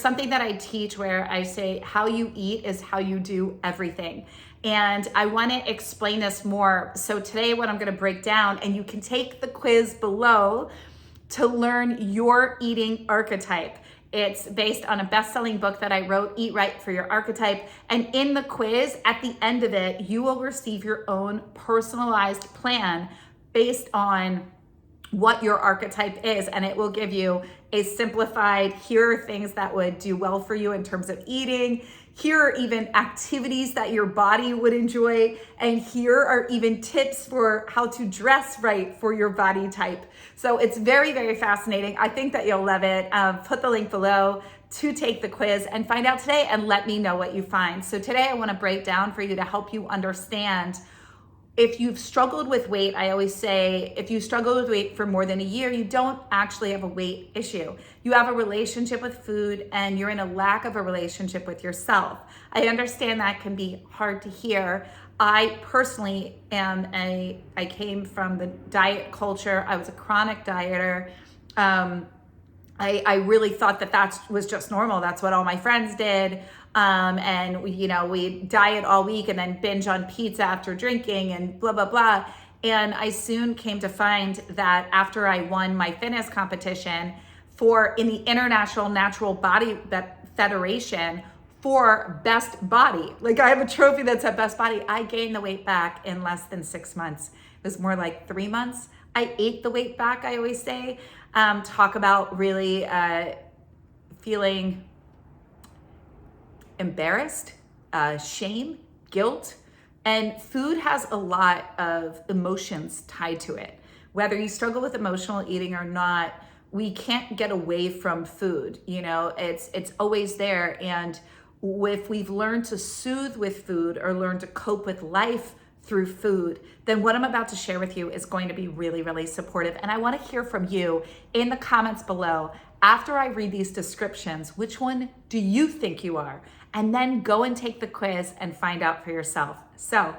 something that I teach where I say how you eat is how you do everything. And I want to explain this more. So today what I'm going to break down, and you can take the quiz below to learn your eating archetype. It's based on a best-selling book that I wrote, Eat Right for Your Archetype. And in the quiz, at the end of it, you will receive your own personalized plan based on what your archetype is, and it will give you a simplified, here are things that would do well for you in terms of eating, here are even activities that your body would enjoy, and here are even tips for how to dress right for your body type. So it's very, very fascinating. I think that you'll love it. Put the link below to take the quiz and find out today, and let me know what you find. So today I want to break down for you to help you understand. If you've struggled with weight, I always say, if you struggle with weight for more than a year, you don't actually have a weight issue. You have a relationship with food and you're in a lack of a relationship with yourself. I understand that can be hard to hear. I personally I came from the diet culture. I was a chronic dieter. I really thought that was just normal. That's what all my friends did. And we diet all week and then binge on pizza after drinking and blah, blah, blah. And I soon came to find that after I won my fitness competition in the International Natural Body Federation for best body, like I have a trophy that said best body, I gained the weight back in less than 6 months. It was more like 3 months. I ate the weight back, I always say. Talk about really feeling embarrassed, shame, guilt, and food has a lot of emotions tied to it. Whether you struggle with emotional eating or not, we can't get away from food. It's always there. And if we've learned to soothe with food or learn to cope with life through food, then what I'm about to share with you is going to be really, really supportive. And I want to hear from you in the comments below. After I read these descriptions, which one do you think you are? And then go and take the quiz and find out for yourself. So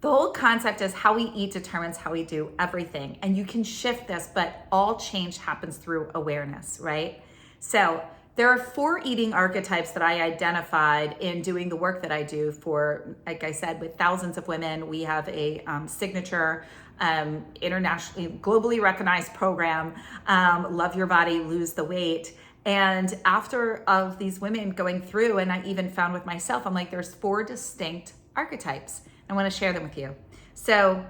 the whole concept is how we eat determines how we do everything. And you can shift this, but all change happens through awareness, right? So there are 4 eating archetypes that I identified in doing the work that I do for, like I said, with thousands of women. We have a signature internationally, globally recognized program, Love Your Body, Lose the Weight. And after of these women going through, and I even found with myself, I'm like, there's 4 distinct archetypes. I want to share them with you. So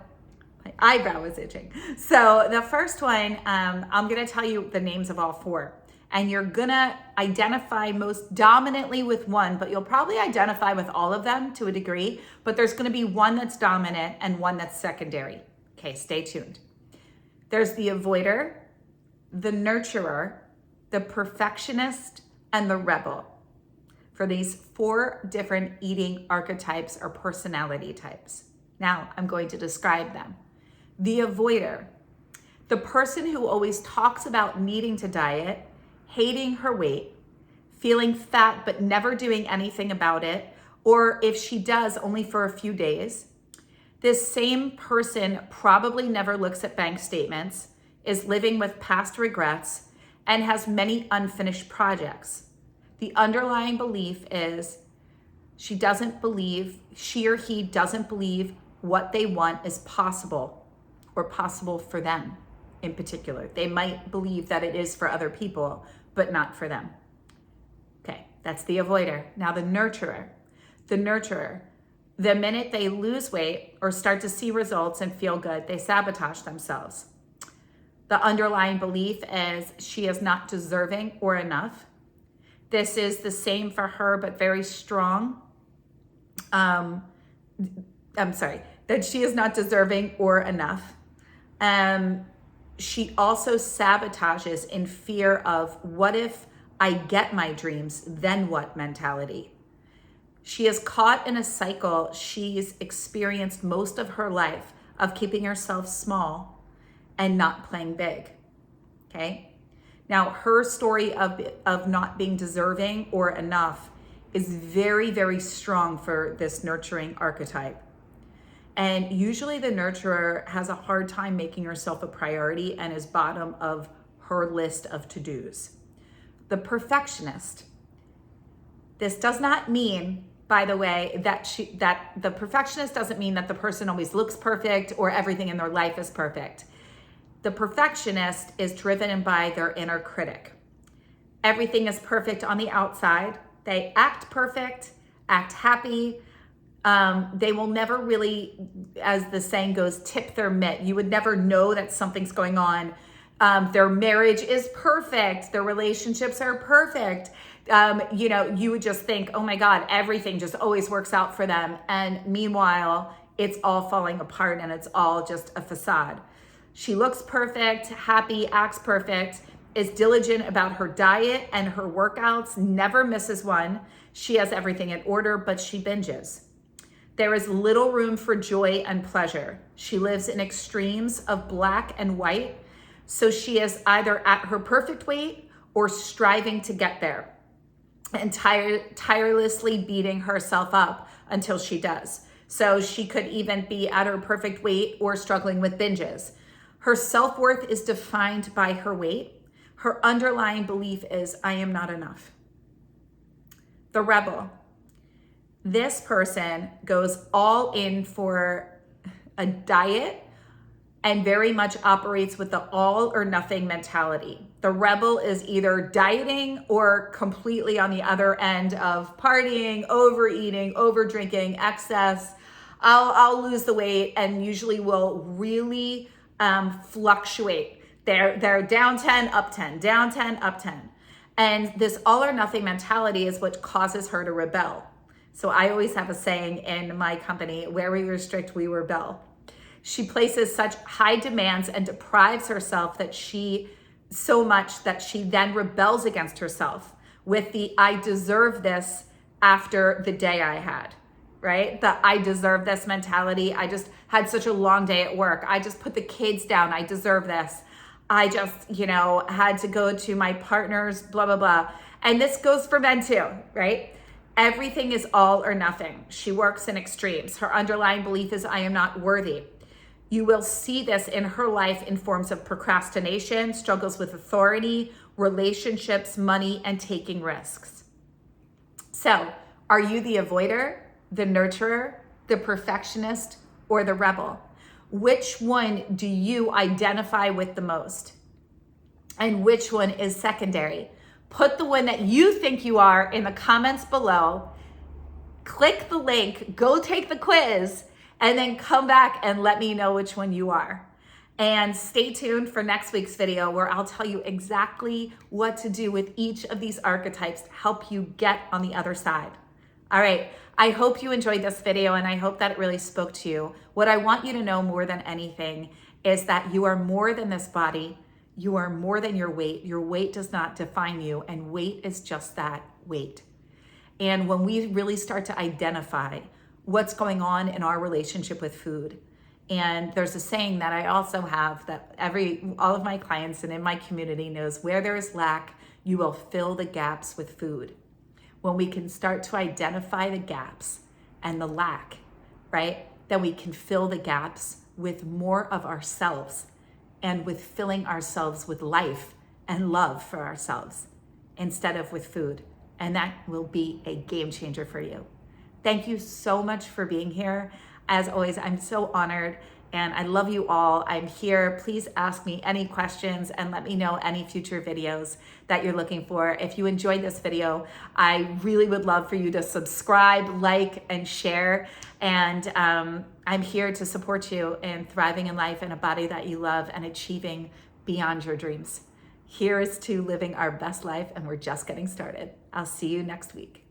my eyebrow is itching. So the first one, I'm going to tell you the names of all 4. And you're going to identify most dominantly with one, but you'll probably identify with all of them to a degree. But there's going to be one that's dominant and one that's secondary. Okay, stay tuned. There's the avoider, the nurturer, the perfectionist, and the rebel. For these 4 different eating archetypes or personality types. Now, I'm going to describe them. The avoider, the person who always talks about needing to diet, hating her weight, feeling fat but never doing anything about it, or if she does, only for a few days. This same person probably never looks at bank statements, is living with past regrets, and has many unfinished projects. The underlying belief is she or he doesn't believe what they want is possible or possible for them in particular. They might believe that it is for other people, but not for them. Okay, that's the avoider. Now the nurturer. The nurturer, the minute they lose weight or start to see results and feel good, they sabotage themselves. The underlying belief is she is not deserving or enough. This is the same for her, but very strong. That she is not deserving or enough. She also sabotages in fear of what if I get my dreams, then what mentality. She is caught in a cycle she's experienced most of her life of keeping herself small and not playing big, okay? Now, her story of not being deserving or enough is very, very strong for this nurturing archetype. And usually the nurturer has a hard time making herself a priority and is bottom of her list of to-dos. the perfectionist. This does not mean, by the way, that the perfectionist doesn't mean that the person always looks perfect or everything in their life is perfect. The perfectionist is driven by their inner critic. Everything is perfect on the outside. They act perfect, act happy. They will never really, as the saying goes, tip their mitt. You would never know that something's going on. Their marriage is perfect. Their relationships are perfect. You would just think, oh my God, everything just always works out for them. And meanwhile, it's all falling apart and it's all just a facade. She looks perfect, happy, acts perfect, is diligent about her diet and her workouts, never misses one. She has everything in order, but she binges. There is little room for joy and pleasure. She lives in extremes of black and white. So she is either at her perfect weight or striving to get there and tirelessly beating herself up until she does. So she could even be at her perfect weight or struggling with binges. Her self-worth is defined by her weight. Her underlying belief is, I am not enough. The rebel. This person goes all in for a diet and very much operates with the all or nothing mentality. The rebel is either dieting or completely on the other end of partying, overeating, overdrinking, excess. I'll lose the weight, and usually will really fluctuate. They're down 10, up 10, down 10, up 10. And this all or nothing mentality is what causes her to rebel. So I always have a saying in my company, where we restrict, we rebel. She places such high demands and deprives herself so much that she then rebels against herself with the I deserve this after the day I had, right? The I deserve this mentality. I just had such a long day at work. I just put the kids down. I deserve this. I just, had to go to my partner's blah, blah, blah. And this goes for men too, right? Everything is all or nothing. She works in extremes. Her underlying belief is I am not worthy. You will see this in her life in forms of procrastination, struggles with authority, relationships, money, and taking risks. So, are you the avoider, the nurturer, the perfectionist, or the rebel? Which one do you identify with the most? And which one is secondary? Put the one that you think you are in the comments below. Click the link, go take the quiz, and then come back and let me know which one you are. And stay tuned for next week's video, where I'll tell you exactly what to do with each of these archetypes to help you get on the other side. All right, I hope you enjoyed this video, and I hope that it really spoke to you. What I want you to know more than anything is that you are more than this body. You are more than your weight. Your weight does not define you, and weight is just that, weight. And when we really start to identify what's going on in our relationship with food, and there's a saying that I also have that all of my clients and in my community knows, where there is lack, you will fill the gaps with food. When we can start to identify the gaps and the lack, right, then we can fill the gaps with more of ourselves and with filling ourselves with life and love for ourselves instead of with food. And that will be a game changer for you. Thank you so much for being here. As always, I'm so honored, and I love you all. I'm here. Please ask me any questions and let me know any future videos that you're looking for. If you enjoyed this video, I really would love for you to subscribe, like, and share. And I'm here to support you in thriving in life in a body that you love and achieving beyond your dreams. Here's to living our best life, and we're just getting started. I'll see you next week.